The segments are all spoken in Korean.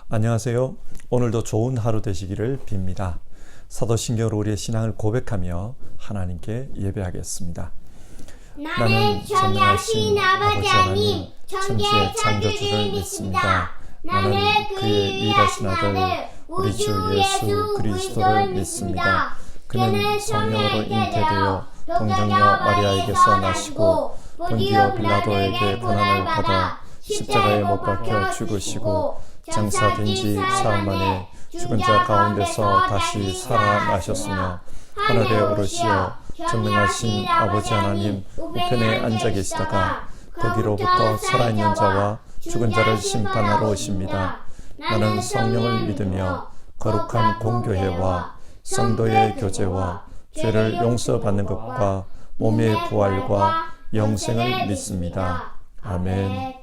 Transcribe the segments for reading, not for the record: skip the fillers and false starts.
안녕하세요. 오늘도 좋은 하루 되시기를 빕니다. 사도신경으로 우리의 신앙을 고백하며 하나님께 예배하겠습니다. 나는 전능하신 아버지 하나님, 천지의 창조주를 믿습니다. 나는 그의 유일하신 아들, 우리 주 예수 그리스도를 믿습니다. 그는 성령으로 잉태되어 동정녀 마리아에게서 나시고 본디오 빌라도에게 고난을 받아 십자가에 못 박혀 죽으시고 장사된 지 사흘 만에 죽은 자 가운데서 다시 살아나셨으며 하늘에 오르시어 전능하신 아버지 하나님 우편에 앉아 계시다가 거기로부터 살아있는 자와 죽은 자를 심판하러 오십니다. 나는 성령을 믿으며 거룩한 공교회와 성도의 교제와 죄를 용서받는 것과 몸의 부활과 영생을 믿습니다. 아멘.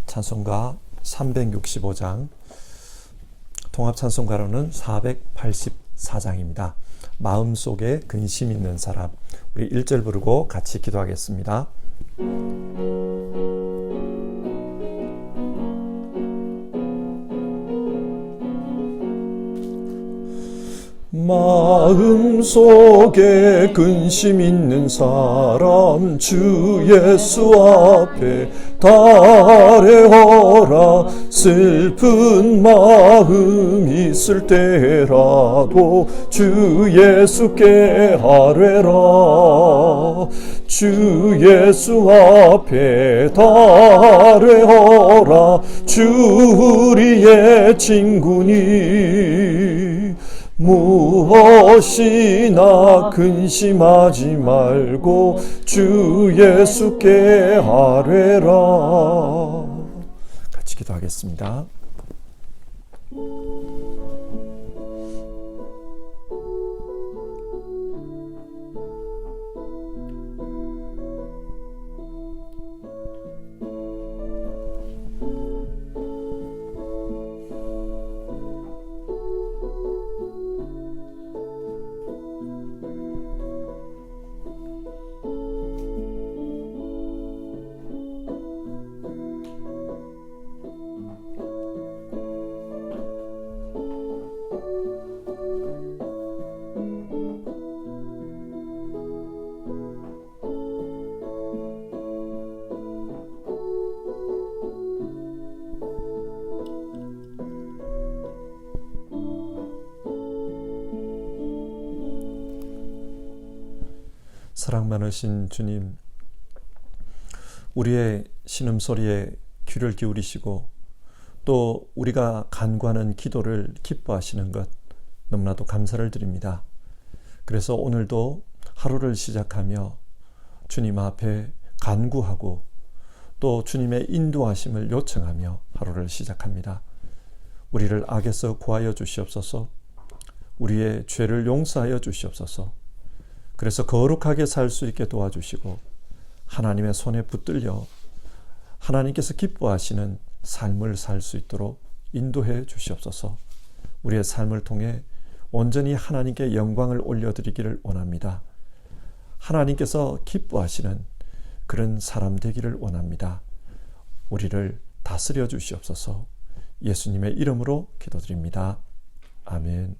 찬송가 365장, 통합찬송가로는 484장입니다. 마음속에 근심 있는 사람, 우리 1절 부르고 같이 기도하겠습니다. 마음속에 근심 있는 사람 주 예수 앞에 달래어라. 슬픈 마음 있을 때라도 주 예수께 아뢰라. 주 예수 앞에 달래어라. 주 우리의 친구니 무엇이나 근심하지 말고 주 예수께 아뢰라. 같이 기도하겠습니다. 사랑 많으신 주님, 우리의 신음소리에 귀를 기울이시고 또 우리가 간구하는 기도를 기뻐하시는 것 너무나도 감사를 드립니다. 그래서 오늘도 하루를 시작하며 주님 앞에 간구하고 또 주님의 인도하심을 요청하며 하루를 시작합니다. 우리를 악에서 구하여 주시옵소서. 우리의 죄를 용서하여 주시옵소서. 그래서 거룩하게 살 수 있게 도와주시고 하나님의 손에 붙들려 하나님께서 기뻐하시는 삶을 살 수 있도록 인도해 주시옵소서. 우리의 삶을 통해 온전히 하나님께 영광을 올려드리기를 원합니다. 하나님께서 기뻐하시는 그런 사람 되기를 원합니다. 우리를 다스려 주시옵소서. 예수님의 이름으로 기도드립니다. 아멘.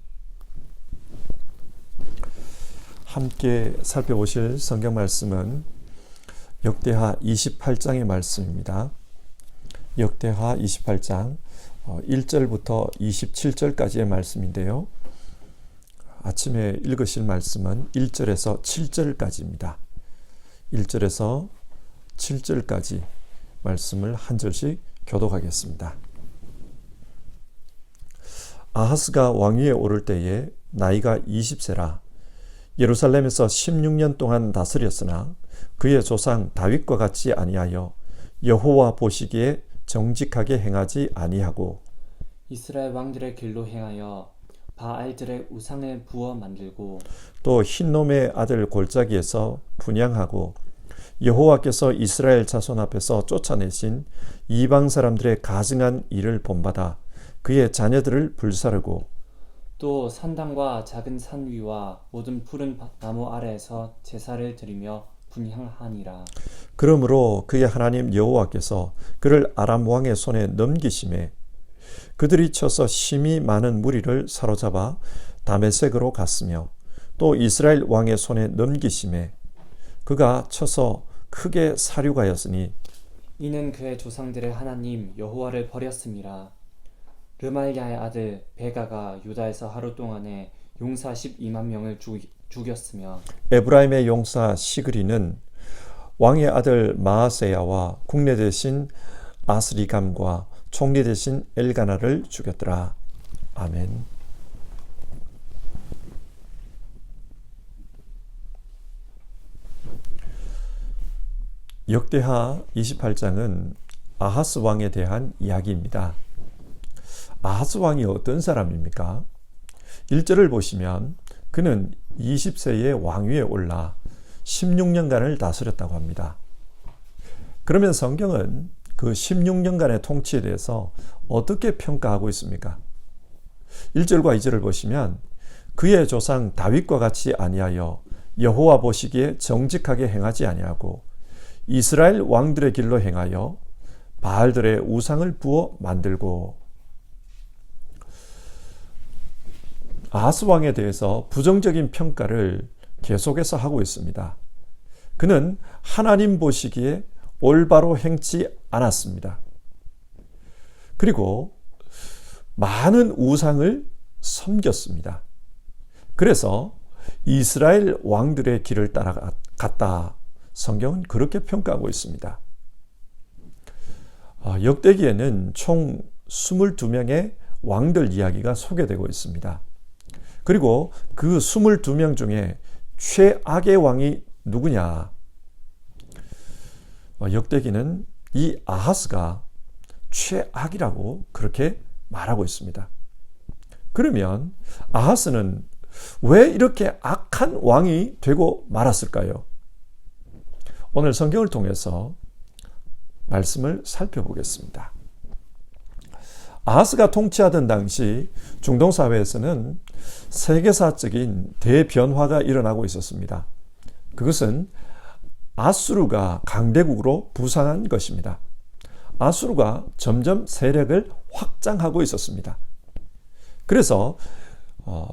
함께 살펴보실 성경 말씀은 역대하 28장의 말씀입니다. 역대하 28장 1절부터 27절까지의 말씀인데요. 아침에 읽으실 말씀은 1절에서 7절까지입니다. 1절에서 7절까지 말씀을 한 절씩 교독하겠습니다. 아하스가 왕위에 오를 때에 나이가 20세라. 예루살렘에서 16년 동안 다스렸으나 그의 조상 다윗과 같이 아니하여 여호와 보시기에 정직하게 행하지 아니하고 이스라엘 왕들의 길로 행하여 바알들의 우상을 부어 만들고 또 흰놈의 아들 골짜기에서 분향하고 여호와께서 이스라엘 자손 앞에서 쫓아내신 이방 사람들의 가증한 일을 본받아 그의 자녀들을 불사르고 또 산당과 작은 산 위와 모든 푸른 나무 아래에서 제사를 드리며 분향하니라. 그러므로 그의 하나님 여호와께서 그를 아람 왕의 손에 넘기심에 그들이 쳐서 심히 많은 무리를 사로잡아 다메섹으로 갔으며 또 이스라엘 왕의 손에 넘기심에 그가 쳐서 크게 사륙하였으니 이는 그의 조상들의 하나님 여호와를 버렸음이라. 르말야의 아들 베가가 유다에서 하루 동안에 용사 12만 명을 죽였으며 에브라임의 용사 시그리는 왕의 아들 마아세야와 국내 대신 아스리감과 총리 대신 엘가나를 죽였더라. 아멘. 역대하 28장은 아하스 왕에 대한 이야기입니다. 아하스 왕이 어떤 사람입니까? 1절을 보시면 그는 20세의 왕위에 올라 16년간을 다스렸다고 합니다. 그러면 성경은 그 16년간의 통치에 대해서 어떻게 평가하고 있습니까? 1절과 2절을 보시면 그의 조상 다윗과 같이 아니하여 여호와 보시기에 정직하게 행하지 아니하고 이스라엘 왕들의 길로 행하여 바알들의 우상을 부어 만들고, 아하스 왕에 대해서 부정적인 평가를 계속해서 하고 있습니다. 그는 하나님 보시기에 올바로 행치 않았습니다. 그리고 많은 우상을 섬겼습니다. 그래서 이스라엘 왕들의 길을 따라갔다. 성경은 그렇게 평가하고 있습니다. 역대기에는 총 22명의 왕들 이야기가 소개되고 있습니다. 그리고 그 22명 중에 최악의 왕이 누구냐? 역대기는 이 아하스가 최악이라고 그렇게 말하고 있습니다. 그러면 아하스는 왜 이렇게 악한 왕이 되고 말았을까요? 오늘 성경을 통해서 말씀을 살펴보겠습니다. 아하스가 통치하던 당시 중동 사회에서는 세계사적인 대변화가 일어나고 있었습니다. 그것은 아수르가 강대국으로 부상한 것입니다. 아수르가 점점 세력을 확장하고 있었습니다. 그래서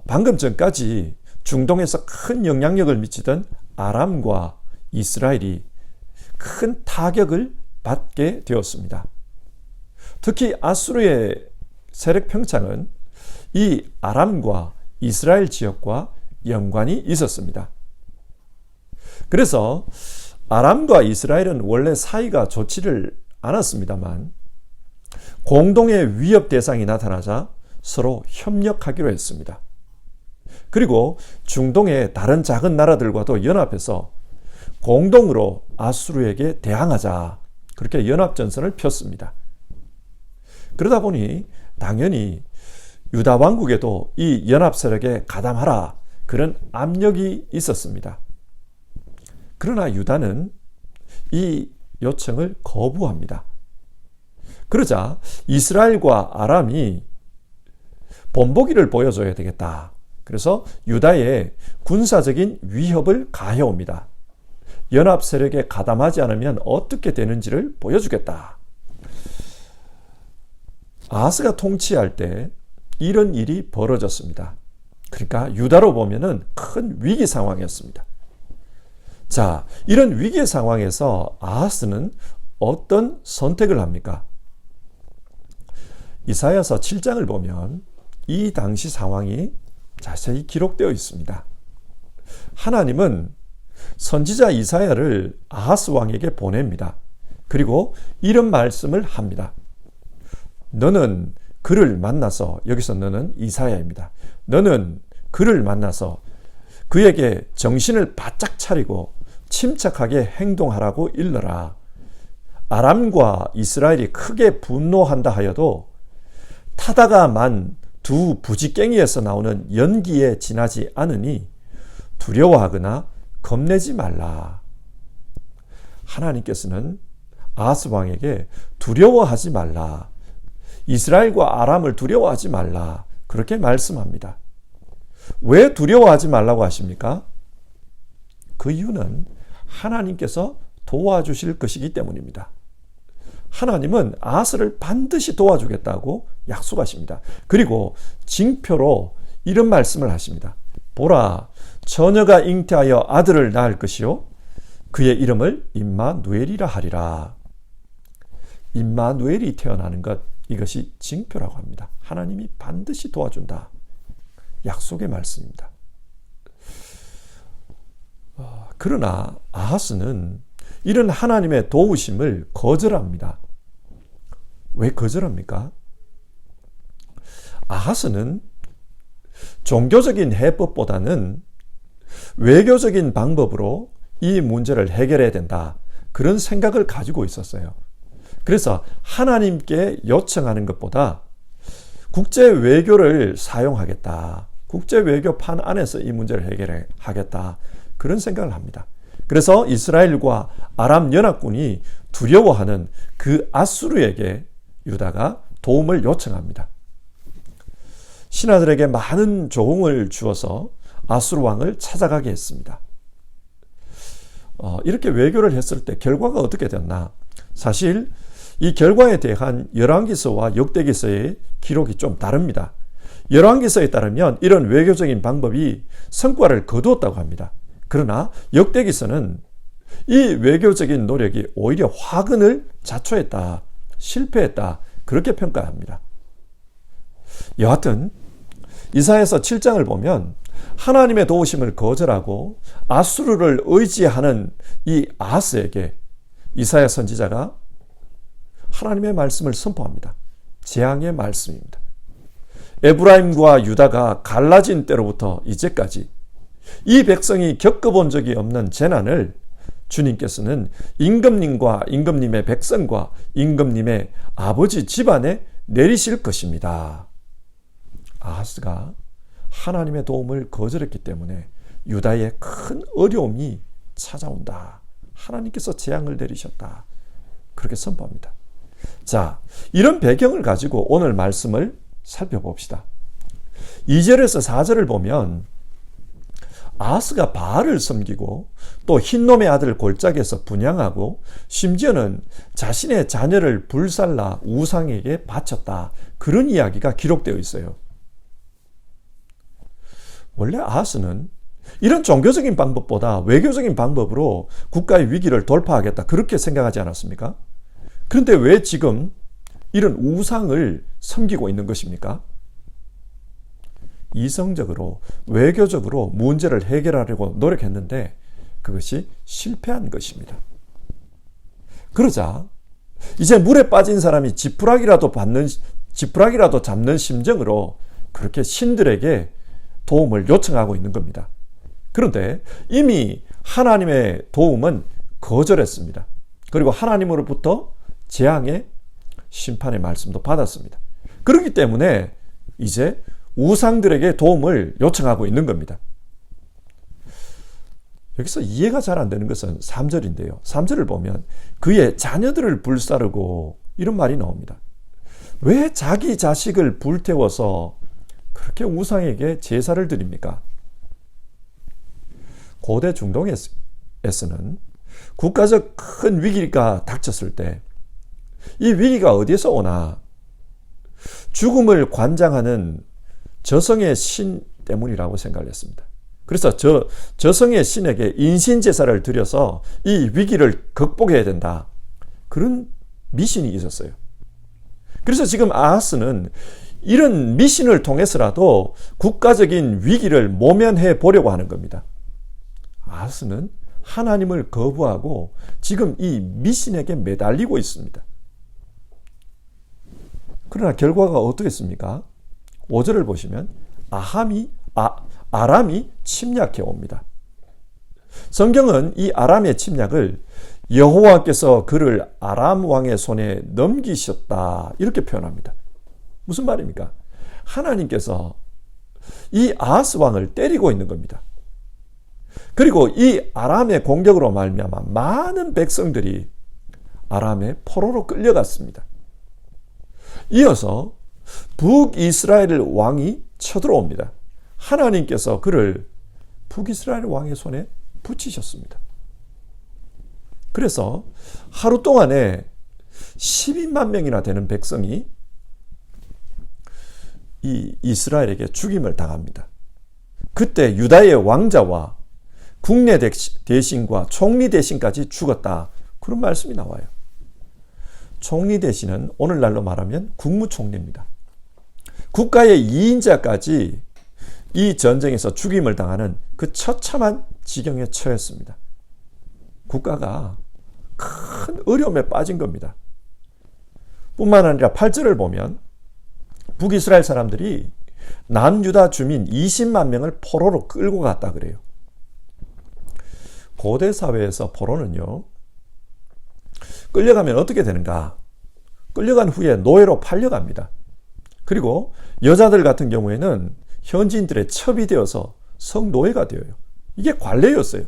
방금 전까지 중동에서 큰 영향력을 미치던 아람과 이스라엘이 큰 타격을 받게 되었습니다. 특히 아수르의 세력 평창은 이 아람과 이스라엘 지역과 연관이 있었습니다. 그래서 아람과 이스라엘은 원래 사이가 좋지를 않았습니다만 공동의 위협 대상이 나타나자 서로 협력하기로 했습니다. 그리고 중동의 다른 작은 나라들과도 연합해서 공동으로 아수르에게 대항하자, 그렇게 연합전선을 폈습니다. 그러다 보니 당연히 유다 왕국에도 이 연합 세력에 가담하라, 그런 압력이 있었습니다. 그러나 유다는 이 요청을 거부합니다. 그러자 이스라엘과 아람이 본보기를 보여줘야 되겠다. 그래서 유다에 군사적인 위협을 가해옵니다. 연합 세력에 가담하지 않으면 어떻게 되는지를 보여주겠다. 아하스가 통치할 때 이런 일이 벌어졌습니다. 그러니까 유다로 보면은 큰 위기 상황이었습니다. 자, 이런 위기 상황에서 아하스는 어떤 선택을 합니까? 이사야서 7장을 보면 이 당시 상황이 자세히 기록되어 있습니다. 하나님은 선지자 이사야를 아하스 왕에게 보냅니다. 그리고 이런 말씀을 합니다. 너는 그를 만나서, 여기서 너는 이사야입니다. 너는 그를 만나서 그에게 정신을 바짝 차리고 침착하게 행동하라고 일러라. 아람과 이스라엘이 크게 분노한다 하여도 타다가 만 두 부지깽이에서 나오는 연기에 지나지 않으니 두려워하거나 겁내지 말라. 하나님께서는 아하스 왕에게 두려워하지 말라, 이스라엘과 아람을 두려워하지 말라, 그렇게 말씀합니다. 왜 두려워하지 말라고 하십니까? 그 이유는 하나님께서 도와주실 것이기 때문입니다. 하나님은 아하스를 반드시 도와주겠다고 약속하십니다. 그리고 징표로 이런 말씀을 하십니다. 보라, 처녀가 잉태하여 아들을 낳을 것이요 그의 이름을 임마누엘이라 하리라. 임마누엘이 태어나는 것, 이것이 징표라고 합니다. 하나님이 반드시 도와준다. 약속의 말씀입니다. 그러나 아하스는 이런 하나님의 도우심을 거절합니다. 왜 거절합니까? 아하스는 종교적인 해법보다는 외교적인 방법으로 이 문제를 해결해야 된다. 그런 생각을 가지고 있었어요. 그래서 하나님께 요청하는 것보다 국제 외교를 사용하겠다. 국제 외교판 안에서 이 문제를 해결하겠다. 그런 생각을 합니다. 그래서 이스라엘과 아람 연합군이 두려워하는 그 아수르에게 유다가 도움을 요청합니다. 신하들에게 많은 조공을 주어서 아수르 왕을 찾아가게 했습니다. 이렇게 외교를 했을 때 결과가 어떻게 됐나? 사실 이 결과에 대한 열왕기서와 역대기서의 기록이 좀 다릅니다. 열왕기서에 따르면 이런 외교적인 방법이 성과를 거두었다고 합니다. 그러나 역대기서는 이 외교적인 노력이 오히려 화근을 자초했다, 실패했다, 그렇게 평가합니다. 여하튼 이사야서 7장을 보면 하나님의 도우심을 거절하고 아수르를 의지하는 이 아하스에게 이사야 선지자가 하나님의 말씀을 선포합니다. 재앙의 말씀입니다. 에브라임과 유다가 갈라진 때로부터 이제까지 이 백성이 겪어본 적이 없는 재난을 주님께서는 임금님과 임금님의 백성과 임금님의 아버지 집안에 내리실 것입니다. 아하스가 하나님의 도움을 거절했기 때문에 유다에 큰 어려움이 찾아온다. 하나님께서 재앙을 내리셨다. 그렇게 선포합니다. 자, 이런 배경을 가지고 오늘 말씀을 살펴봅시다. 2절에서 4절을 보면 아하스가 바알을 섬기고 또 흰놈의 아들 골짜기에서 분향하고 심지어는 자신의 자녀를 불살라 우상에게 바쳤다. 그런 이야기가 기록되어 있어요. 원래 아하스는 이런 종교적인 방법보다 외교적인 방법으로 국가의 위기를 돌파하겠다. 그렇게 생각하지 않았습니까? 그런데 왜 지금 이런 우상을 섬기고 있는 것입니까? 이성적으로, 외교적으로 문제를 해결하려고 노력했는데 그것이 실패한 것입니다. 그러자 이제 물에 빠진 사람이 지푸라기라도 잡는 심정으로 그렇게 신들에게 도움을 요청하고 있는 겁니다. 그런데 이미 하나님의 도움은 거절했습니다. 그리고 하나님으로부터 재앙의 심판의 말씀도 받았습니다. 그렇기 때문에 이제 우상들에게 도움을 요청하고 있는 겁니다. 여기서 이해가 잘 안 되는 것은 3절인데요. 3절을 보면 그의 자녀들을 불사르고 이런 말이 나옵니다. 왜 자기 자식을 불태워서 그렇게 우상에게 제사를 드립니까? 고대 중동에서는 국가적 큰 위기가 닥쳤을 때 이 위기가 어디에서 오나? 죽음을 관장하는 저성의 신 때문이라고 생각을 했습니다. 그래서 저성의 신에게 인신제사를 드려서 이 위기를 극복해야 된다. 그런 미신이 있었어요. 그래서 지금 아하스는 이런 미신을 통해서라도 국가적인 위기를 모면해 보려고 하는 겁니다. 아하스는 하나님을 거부하고 지금 이 미신에게 매달리고 있습니다. 그러나 결과가 어떻겠습니까? 5절을 보시면 아람이 침략해 옵니다. 성경은 이 아람의 침략을 여호와께서 그를 아람 왕의 손에 넘기셨다 이렇게 표현합니다. 무슨 말입니까? 하나님께서 이 아하스 왕을 때리고 있는 겁니다. 그리고 이 아람의 공격으로 말미암아 많은 백성들이 아람의 포로로 끌려갔습니다. 이어서 북이스라엘 왕이 쳐들어옵니다. 하나님께서 그를 북이스라엘 왕의 손에 붙이셨습니다. 그래서 하루 동안에 12만 명이나 되는 백성이 이 이스라엘에게 죽임을 당합니다. 그때 유다의 왕자와 국내 대신과 총리 대신까지 죽었다. 그런 말씀이 나와요. 총리 대신은 오늘날로 말하면 국무총리입니다. 국가의 2인자까지 이 전쟁에서 죽임을 당하는 그 처참한 지경에 처했습니다. 국가가 큰 어려움에 빠진 겁니다. 뿐만 아니라 8절을 보면 북이스라엘 사람들이 남유다 주민 20만 명을 포로로 끌고 갔다 그래요. 고대 사회에서 포로는요, 끌려가면 어떻게 되는가? 끌려간 후에 노예로 팔려갑니다. 그리고 여자들 같은 경우에는 현지인들의 첩이 되어서 성노예가 되어요. 이게 관례였어요.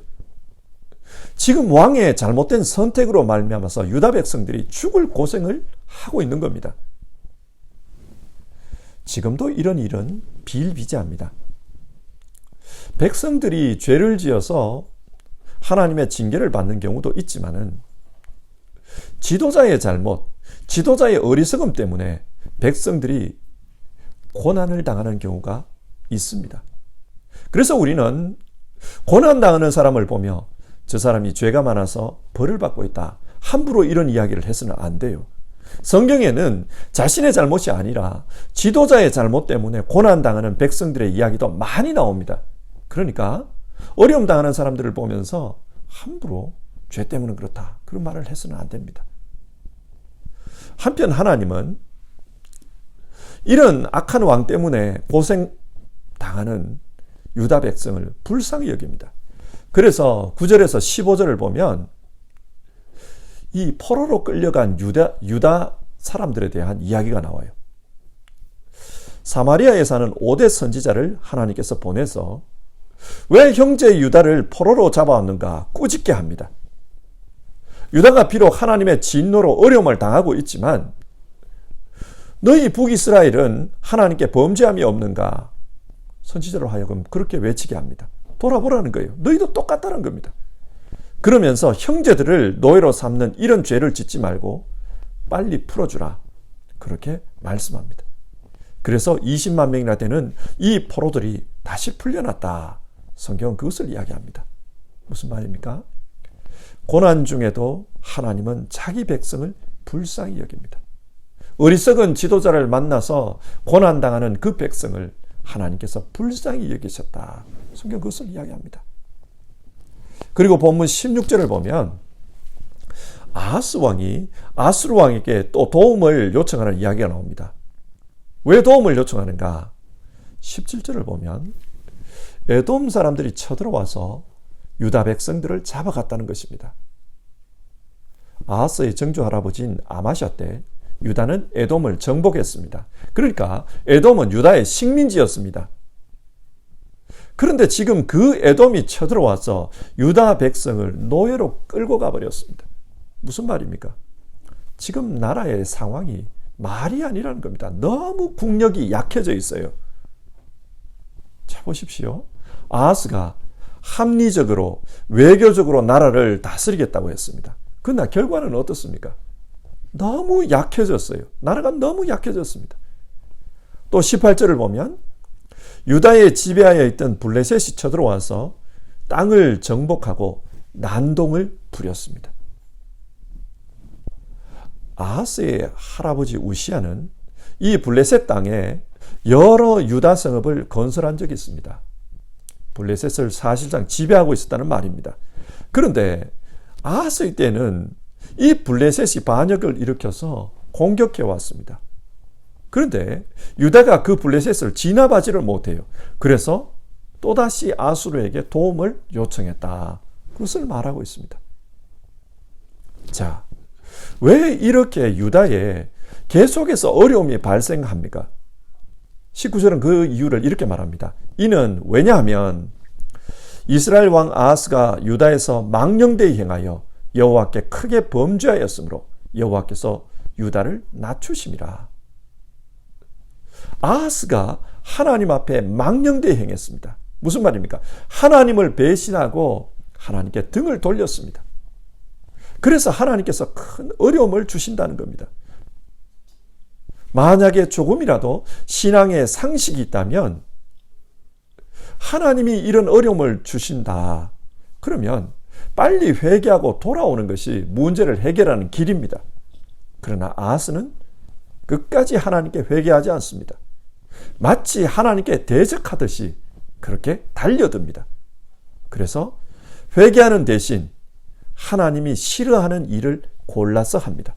지금 왕의 잘못된 선택으로 말미암아서 유다 백성들이 죽을 고생을 하고 있는 겁니다. 지금도 이런 일은 비일비재합니다. 백성들이 죄를 지어서 하나님의 징계를 받는 경우도 있지만은 지도자의 잘못, 지도자의 어리석음 때문에 백성들이 고난을 당하는 경우가 있습니다. 그래서 우리는 고난당하는 사람을 보며 저 사람이 죄가 많아서 벌을 받고 있다, 함부로 이런 이야기를 해서는 안 돼요. 성경에는 자신의 잘못이 아니라 지도자의 잘못 때문에 고난당하는 백성들의 이야기도 많이 나옵니다. 그러니까 어려움 당하는 사람들을 보면서 함부로 죄 때문에 그렇다, 그런 말을 해서는 안 됩니다. 한편 하나님은 이런 악한 왕 때문에 고생 당하는 유다 백성을 불쌍히 여깁니다. 그래서 9절에서 15절을 보면 이 포로로 끌려간 유다 사람들에 대한 이야기가 나와요. 사마리아에 사는 5대 선지자를 하나님께서 보내서 왜 형제 유다를 포로로 잡아왔는가 꾸짖게 합니다. 유다가 비록 하나님의 진노로 어려움을 당하고 있지만 너희 북이스라엘은 하나님께 범죄함이 없는가? 선지자로 하여금 그렇게 외치게 합니다. 돌아보라는 거예요. 너희도 똑같다는 겁니다. 그러면서 형제들을 노예로 삼는 이런 죄를 짓지 말고 빨리 풀어주라, 그렇게 말씀합니다. 그래서 20만 명이나 되는 이 포로들이 다시 풀려났다. 성경은 그것을 이야기합니다. 무슨 말입니까? 고난 중에도 하나님은 자기 백성을 불쌍히 여깁니다. 어리석은 지도자를 만나서 고난당하는 그 백성을 하나님께서 불쌍히 여기셨다. 성경 그것을 이야기합니다. 그리고 본문 16절을 보면 아하스 왕이 아수르 왕에게 또 도움을 요청하는 이야기가 나옵니다. 왜 도움을 요청하는가? 17절을 보면 에돔 사람들이 쳐들어와서 유다 백성들을 잡아갔다는 것입니다. 아하스의 정조 할아버지인 아마샤 때 유다는 에돔을 정복했습니다. 그러니까 에돔은 유다의 식민지였습니다. 그런데 지금 그 에돔이 쳐들어와서 유다 백성을 노예로 끌고 가버렸습니다. 무슨 말입니까? 지금 나라의 상황이 말이 아니라는 겁니다. 너무 국력이 약해져 있어요. 자, 보십시오. 아하스가 합리적으로 외교적으로 나라를 다스리겠다고 했습니다. 그러나 결과는 어떻습니까? 너무 약해졌어요. 나라가 너무 약해졌습니다. 또 18절을 보면 유다의 지배하에 있던 블레셋이 쳐들어와서 땅을 정복하고 난동을 부렸습니다. 아하스의 할아버지 우시아는 이 블레셋 땅에 여러 유다 성읍을 건설한 적이 있습니다. 블레셋을 사실상 지배하고 있었다는 말입니다. 그런데 아하스의 때는 이 블레셋이 반역을 일으켜서 공격해 왔습니다. 그런데 유다가 그 블레셋을 진압하지를 못해요. 그래서 또다시 아수르에게 도움을 요청했다. 그것을 말하고 있습니다. 자, 왜 이렇게 유다에 계속해서 어려움이 발생합니까? 19절은 그 이유를 이렇게 말합니다. 이는 왜냐하면 이스라엘 왕 아하스가 유다에서 망령되이 행하여 여호와께 크게 범죄하였으므로 여호와께서 유다를 낮추심이라. 아하스가 하나님 앞에 망령되이 행했습니다. 무슨 말입니까? 하나님을 배신하고 하나님께 등을 돌렸습니다. 그래서 하나님께서 큰 어려움을 주신다는 겁니다. 만약에 조금이라도 신앙의 상식이 있다면 하나님이 이런 어려움을 주신다. 그러면 빨리 회개하고 돌아오는 것이 문제를 해결하는 길입니다. 그러나 아하스는 끝까지 하나님께 회개하지 않습니다. 마치 하나님께 대적하듯이 그렇게 달려듭니다. 그래서 회개하는 대신 하나님이 싫어하는 일을 골라서 합니다.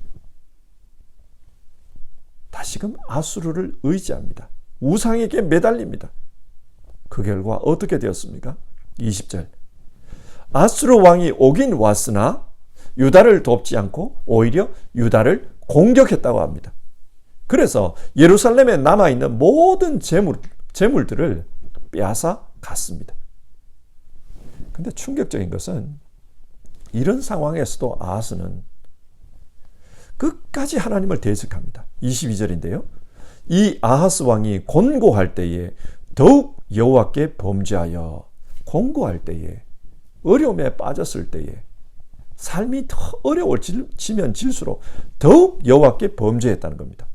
다시금 아수르를 의지합니다. 우상에게 매달립니다. 그 결과 어떻게 되었습니까? 20절. 아수르 왕이 오긴 왔으나 유다를 돕지 않고 오히려 유다를 공격했다고 합니다. 그래서 예루살렘에 남아있는 모든 재물들을 빼앗아 갔습니다. 근데 충격적인 것은 이런 상황에서도 아하스는 끝까지 하나님을 대적합니다. 22절인데요. 이 아하스 왕이 곤고할 때에 더욱 여호와께 범죄하여, 곤고할 때에, 어려움에 빠졌을 때에, 삶이 더 어려워지면 질수록 더욱 여호와께 범죄했다는 겁니다.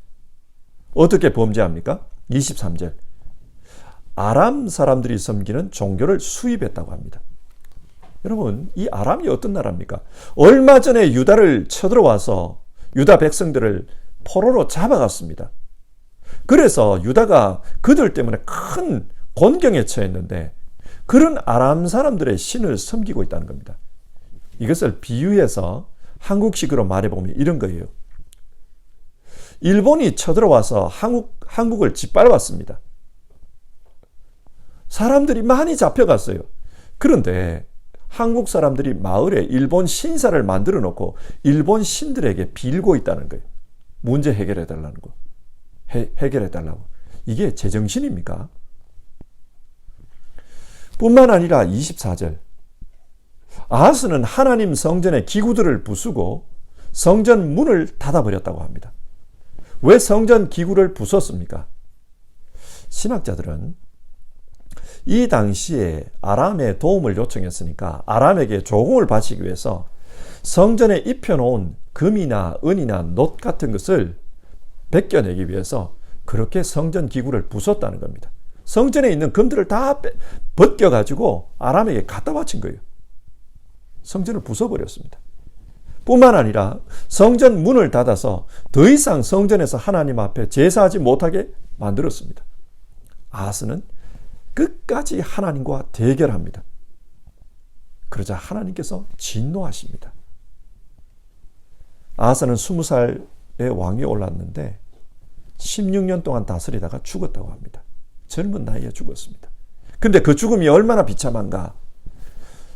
어떻게 범죄합니까? 23절. 아람 사람들이 섬기는 종교를 수입했다고 합니다. 여러분, 이 아람이 어떤 나라입니까? 얼마 전에 유다를 쳐들어와서 유다 백성들을 포로로 잡아갔습니다. 그래서 유다가 그들 때문에 큰 곤경에 처했는데 그런 아람 사람들의 신을 섬기고 있다는 겁니다. 이것을 비유해서 한국식으로 말해보면 이런 거예요. 일본이 쳐들어와서 한국을 짓밟았습니다. 사람들이 많이 잡혀갔어요. 그런데 한국 사람들이 마을에 일본 신사를 만들어 놓고 일본 신들에게 빌고 있다는 거예요. 문제 해결해 달라는 거. 해결해 달라고. 이게 제정신입니까? 뿐만 아니라 24절. 아하스는 하나님 성전의 기구들을 부수고 성전 문을 닫아버렸다고 합니다. 왜 성전 기구를 부쉈습니까? 신학자들은 이 당시에 아람의 도움을 요청했으니까 아람에게 조공을 바치기 위해서 성전에 입혀놓은 금이나 은이나 놋 같은 것을 벗겨내기 위해서 그렇게 성전 기구를 부쉈다는 겁니다. 성전에 있는 금들을 다 벗겨가지고 아람에게 갖다 바친 거예요. 성전을 부숴버렸습니다. 뿐만 아니라 성전 문을 닫아서 더 이상 성전에서 하나님 앞에 제사하지 못하게 만들었습니다. 아하스는 끝까지 하나님과 대결합니다. 그러자 하나님께서 진노하십니다. 아하스는 20살의 왕위에 올랐는데 16년 동안 다스리다가 죽었다고 합니다. 젊은 나이에 죽었습니다. 근데 그 죽음이 얼마나 비참한가.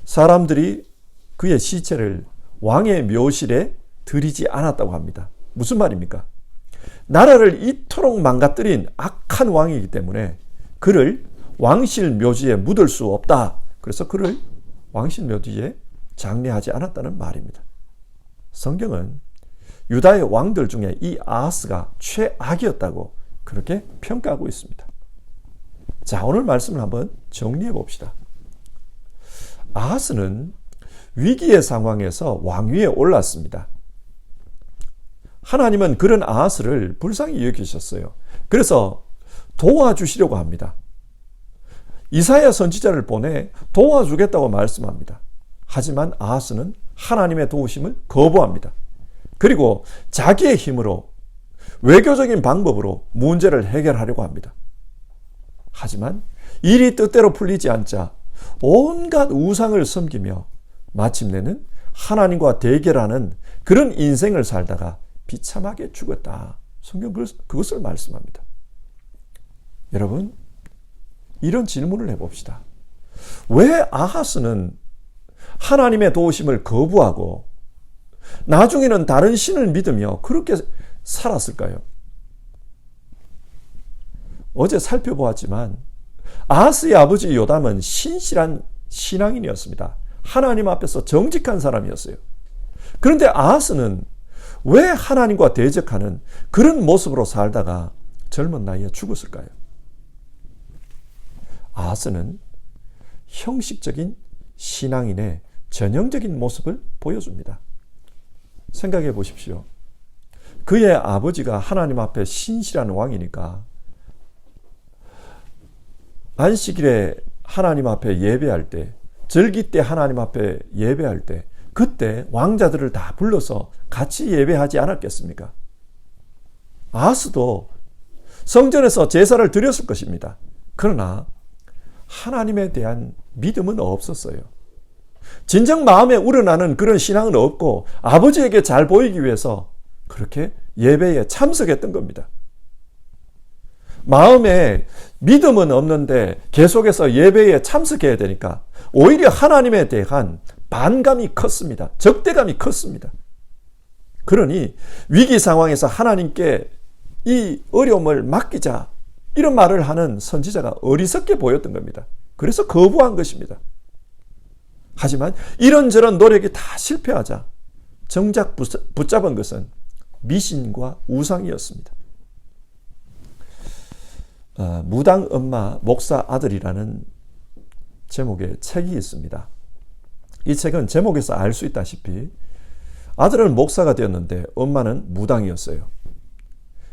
사람들이 그의 시체를 왕의 묘실에 들이지 않았다고 합니다. 무슨 말입니까? 나라를 이토록 망가뜨린 악한 왕이기 때문에 그를 왕실 묘지에 묻을 수 없다. 그래서 그를 왕실 묘지에 장례하지 않았다는 말입니다. 성경은 유다의 왕들 중에 이 아하스가 최악이었다고 그렇게 평가하고 있습니다. 자, 오늘 말씀을 한번 정리해 봅시다. 아하스는 위기의 상황에서 왕위에 올랐습니다. 하나님은 그런 아하스를 불쌍히 여기셨어요. 그래서 도와주시려고 합니다. 이사야 선지자를 보내 도와주겠다고 말씀합니다. 하지만 아하스는 하나님의 도우심을 거부합니다. 그리고 자기의 힘으로 외교적인 방법으로 문제를 해결하려고 합니다. 하지만 일이 뜻대로 풀리지 않자 온갖 우상을 섬기며 마침내는 하나님과 대결하는 그런 인생을 살다가 비참하게 죽었다. 성경 그것을 말씀합니다. 여러분, 이런 질문을 해봅시다. 왜 아하스는 하나님의 도우심을 거부하고 나중에는 다른 신을 믿으며 그렇게 살았을까요? 어제 살펴보았지만 아하스의 아버지 요담은 신실한 신앙인이었습니다. 하나님 앞에서 정직한 사람이었어요. 그런데 아하스는 왜 하나님과 대적하는 그런 모습으로 살다가 젊은 나이에 죽었을까요? 아하스는 형식적인 신앙인의 전형적인 모습을 보여줍니다. 생각해 보십시오. 그의 아버지가 하나님 앞에 신실한 왕이니까 안식일에 하나님 앞에 예배할 때, 절기 때 하나님 앞에 예배할 때 그때 왕자들을 다 불러서 같이 예배하지 않았겠습니까? 아하스도 성전에서 제사를 드렸을 것입니다. 그러나 하나님에 대한 믿음은 없었어요. 진정 마음에 우러나는 그런 신앙은 없고 아버지에게 잘 보이기 위해서 그렇게 예배에 참석했던 겁니다. 마음에 믿음은 없는데 계속해서 예배에 참석해야 되니까 오히려 하나님에 대한 반감이 컸습니다. 적대감이 컸습니다. 그러니 위기 상황에서 하나님께 이 어려움을 맡기자 이런 말을 하는 선지자가 어리석게 보였던 겁니다. 그래서 거부한 것입니다. 하지만 이런저런 노력이 다 실패하자 정작 붙잡은 것은 미신과 우상이었습니다. 무당 엄마 목사 아들이라는 제목의 책이 있습니다. 이 책은 제목에서 알 수 있다시피 아들은 목사가 되었는데 엄마는 무당이었어요.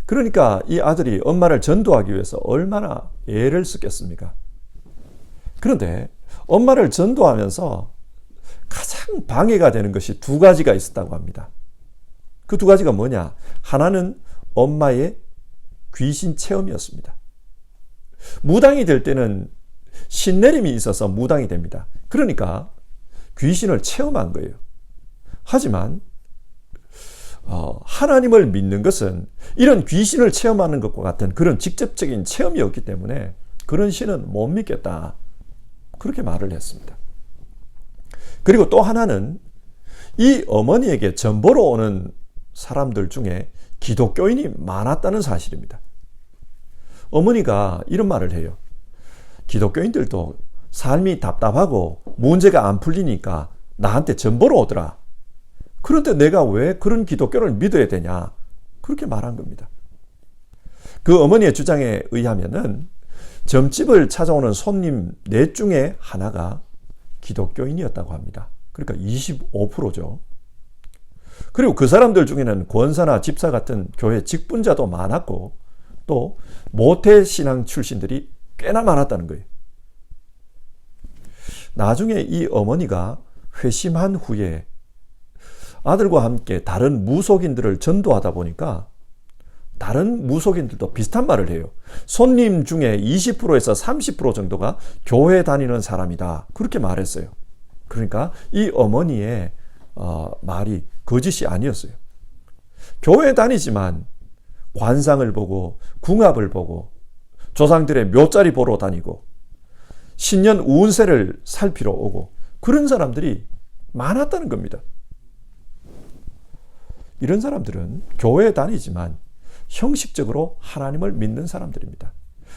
그러니까 이 아들이 엄마를 전도하기 위해서 얼마나 애를 쓰겠습니까? 그런데 엄마를 전도하면서 가장 방해가 되는 것이 두 가지가 있었다고 합니다. 그 두 가지가 뭐냐? 하나는 엄마의 귀신 체험이었습니다. 무당이 될 때는 신내림이 있어서 무당이 됩니다. 그러니까 귀신을 체험한 거예요. 하지만 하나님을 믿는 것은 이런 귀신을 체험하는 것과 같은 그런 직접적인 체험이었기 때문에 그런 신은 못 믿겠다. 그렇게 말을 했습니다. 그리고 또 하나는 이 어머니에게 전보로 오는 사람들 중에 기독교인이 많았다는 사실입니다. 어머니가 이런 말을 해요. 기독교인들도 삶이 답답하고 문제가 안 풀리니까 나한테 전보로 오더라. 그런데 내가 왜 그런 기독교를 믿어야 되냐? 그렇게 말한 겁니다. 그 어머니의 주장에 의하면은 점집을 찾아오는 손님 넷 중에 하나가 기독교인이었다고 합니다. 그러니까 25%죠. 그리고 그 사람들 중에는 권사나 집사 같은 교회 직분자도 많았고 또 모태신앙 출신들이 꽤나 많았다는 거예요. 나중에 이 어머니가 회심한 후에 아들과 함께 다른 무속인들을 전도하다 보니까 다른 무속인들도 비슷한 말을 해요. 손님 중에 20%에서 30% 정도가 교회 다니는 사람이다. 그렇게 말했어요. 그러니까 이 어머니의 말이 거짓이 아니었어요. 교회 다니지만 관상을 보고 궁합을 보고 조상들의 묘자리 보러 다니고 신년 운세를 살피러 오고 그런 사람들이 많았다는 겁니다. 이런 사람들은 교회에 다니지만 형식적으로 하나님을 믿는 사람들입니다.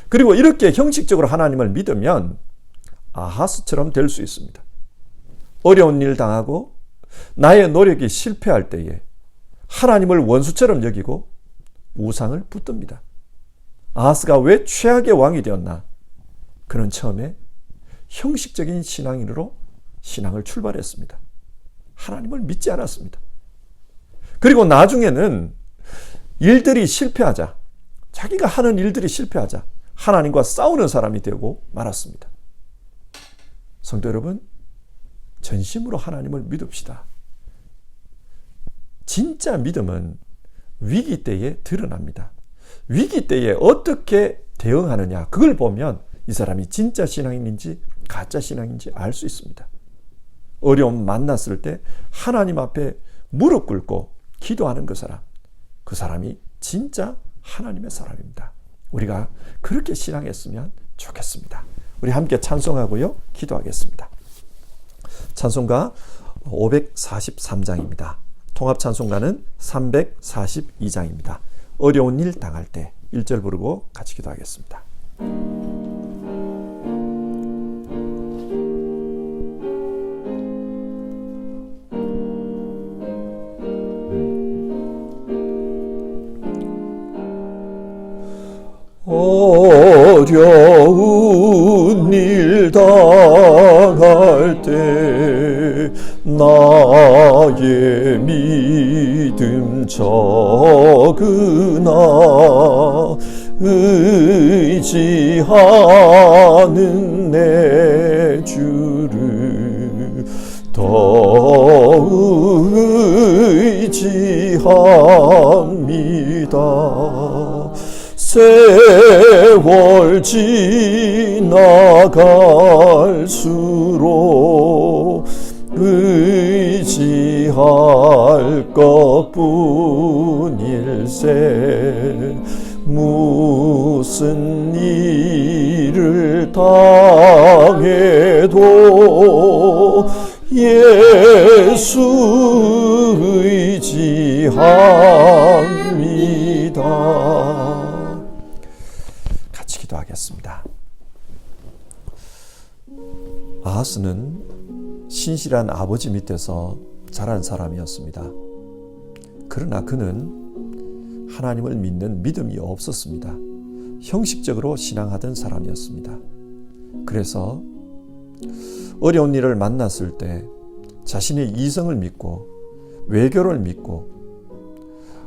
그리고 이렇게 형식적으로 하나님을 믿으면 아하스처럼 될 수 있습니다. 어려운 일 당하고 나의 노력이 실패할 때에 하나님을 원수처럼 여기고 우상을 붙듭니다. 아하스가 왜 최악의 왕이 되었나? 그는 처음에 형식적인 신앙인으로 신앙을 출발했습니다. 하나님을 믿지 않았습니다. 그리고 나중에는 일들이 실패하자, 자기가 하는 일들이 실패하자 하나님과 싸우는 사람이 되고 말았습니다. 성도 여러분, 전심으로 하나님을 믿읍시다. 진짜 믿음은 위기 때에 드러납니다. 위기 때에 어떻게 대응하느냐, 그걸 보면 이 사람이 진짜 신앙인인지 가짜 신앙인지 알 수 있습니다. 어려움 만났을 때 하나님 앞에 무릎 꿇고 기도하는 그 사람이 진짜 하나님의 사람입니다. 우리가 그렇게 신앙했으면 좋겠습니다. 우리 함께 찬송하고요, 기도하겠습니다. 찬송가 543장입니다. 통합 찬송가는 342장입니다. 어려운 일 당할 때 1절 부르고 같이 기도하겠습니다. 어려운 일 당할 때 나의 적으나 의지하는 내 주를 더 의지합니다. 세월 지나갈수록 의지할 것뿐일세. 무슨 일을 당해도 예수 의지합니다. 같이 기도하겠습니다. 아하스는 신실한 아버지 밑에서 자란 사람이었습니다. 그러나 그는 하나님을 믿는 믿음이 없었습니다. 형식적으로 신앙하던 사람이었습니다. 그래서 어려운 일을 만났을 때 자신의 이성을 믿고 외교를 믿고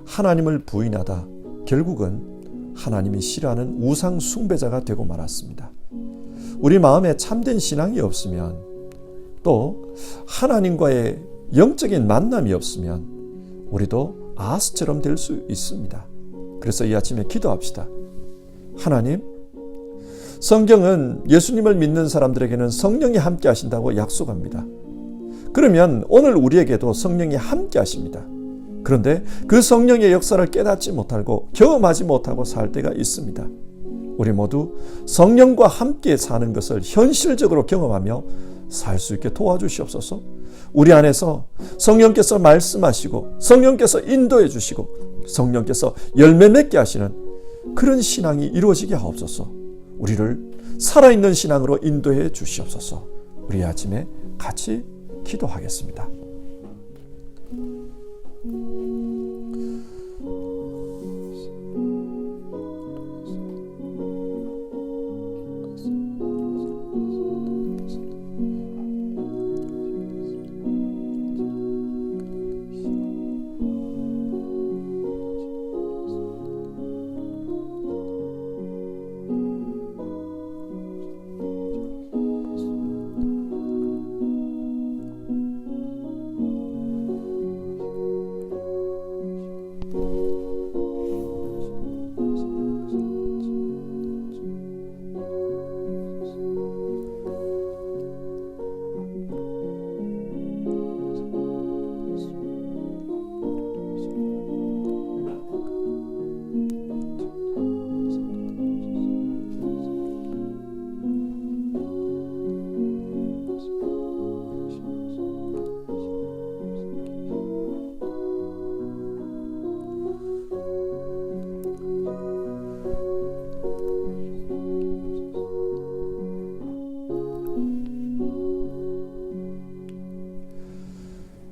하나님을 부인하다 결국은 하나님이 싫어하는 우상 숭배자가 되고 말았습니다. 우리 마음에 참된 신앙이 없으면 또 하나님과의 영적인 만남이 없으면 우리도 아하스처럼 될 수 있습니다. 그래서 이 아침에 기도합시다. 하나님, 성경은 예수님을 믿는 사람들에게는 성령이 함께 하신다고 약속합니다. 그러면 오늘 우리에게도 성령이 함께 하십니다. 그런데 그 성령의 역사를 깨닫지 못하고 경험하지 못하고 살 때가 있습니다. 우리 모두 성령과 함께 사는 것을 현실적으로 경험하며 살 수 있게 도와주시옵소서. 우리 안에서 성령께서 말씀하시고 성령께서 인도해 주시고 성령께서 열매 맺게 하시는 그런 신앙이 이루어지게 하옵소서. 우리를 살아있는 신앙으로 인도해 주시옵소서. 우리 아침에 같이 기도하겠습니다.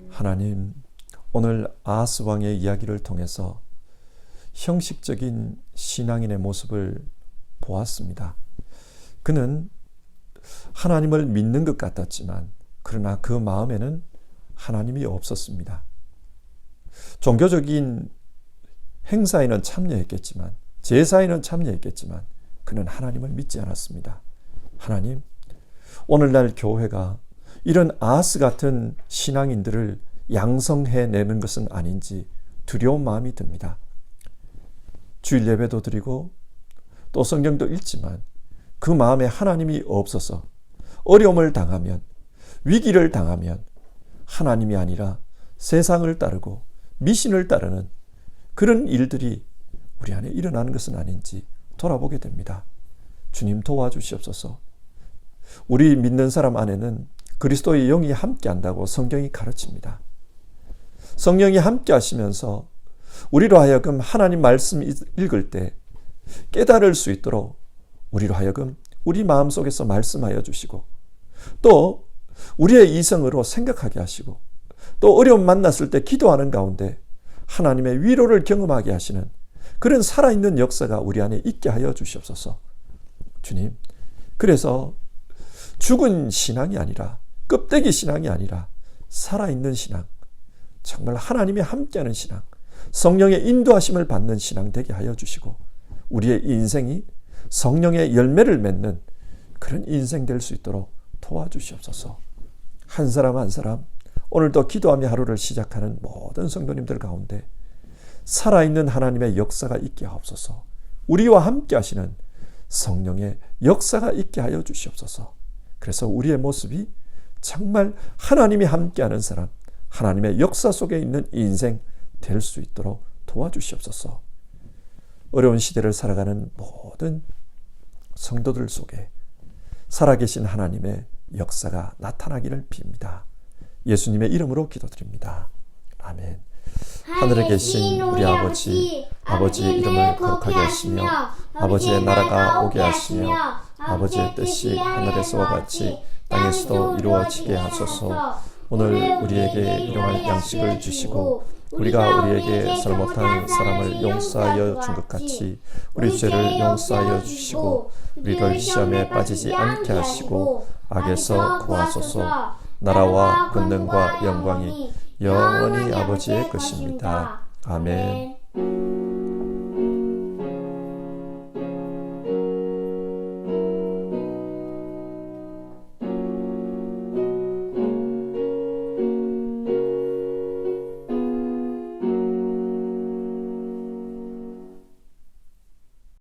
하나님, 오늘 아하스 왕의 이야기를 통해서 형식적인 신앙인의 모습을 보았습니다. 그는 하나님을 믿는 것 같았지만 그러나 그 마음에는 하나님이 없었습니다. 종교적인 행사에는 참여했겠지만 제사에는 참여했겠지만 그는 하나님을 믿지 않았습니다. 하나님, 오늘날 교회가 이런 아하스 같은 신앙인들을 양성해내는 것은 아닌지 두려운 마음이 듭니다. 주일 예배도 드리고 또 성경도 읽지만 그 마음에 하나님이 없어서 어려움을 당하면 위기를 당하면 하나님이 아니라 세상을 따르고 미신을 따르는 그런 일들이 우리 안에 일어나는 것은 아닌지 돌아보게 됩니다. 주님 도와주시옵소서. 우리 믿는 사람 안에는 그리스도의 영이 함께한다고 성경이 가르칩니다. 성령이 함께 하시면서 우리로 하여금 하나님 말씀 읽을 때 깨달을 수 있도록 우리로 하여금 우리 마음속에서 말씀하여 주시고 또 우리의 이성으로 생각하게 하시고 또 어려움 만났을 때 기도하는 가운데 하나님의 위로를 경험하게 하시는 그런 살아있는 역사가 우리 안에 있게 하여 주시옵소서. 주님, 그래서 죽은 신앙이 아니라 껍데기 신앙이 아니라 살아있는 신앙, 정말 하나님이 함께하는 신앙, 성령의 인도하심을 받는 신앙 되게 하여 주시고 우리의 인생이 성령의 열매를 맺는 그런 인생 될 수 있도록 도와주시옵소서. 한 사람 한 사람 오늘도 기도하며 하루를 시작하는 모든 성도님들 가운데 살아있는 하나님의 역사가 있게 하옵소서. 우리와 함께 하시는 성령의 역사가 있게 하여 주시옵소서. 그래서 우리의 모습이 정말 하나님이 함께하는 사람, 하나님의 역사 속에 있는 인생 될 수 있도록 도와주시옵소서. 어려운 시대를 살아가는 모든 성도들 속에 살아계신 하나님의 역사가 나타나기를 빕니다. 예수님의 이름으로 기도드립니다. 아멘. 하늘에 계신 우리 아버지의 이름을 거룩하게 하시며 아버지의 나라가 오게 하시며 아버지의 뜻이 하늘에서와 같이 땅에서도 이루어지게 하소서. 오늘 우리에게 일용할 양식을 주시고 우리가 우리에게 잘못한 사람을 용서하여 준 것 같이 우리 죄를 용서하여 주시고 우리를 시험에 빠지지 않게 하시고 악에서 구하소서. 나라와 권능과 영광이 영원히 아버지의 것입니다. 아멘.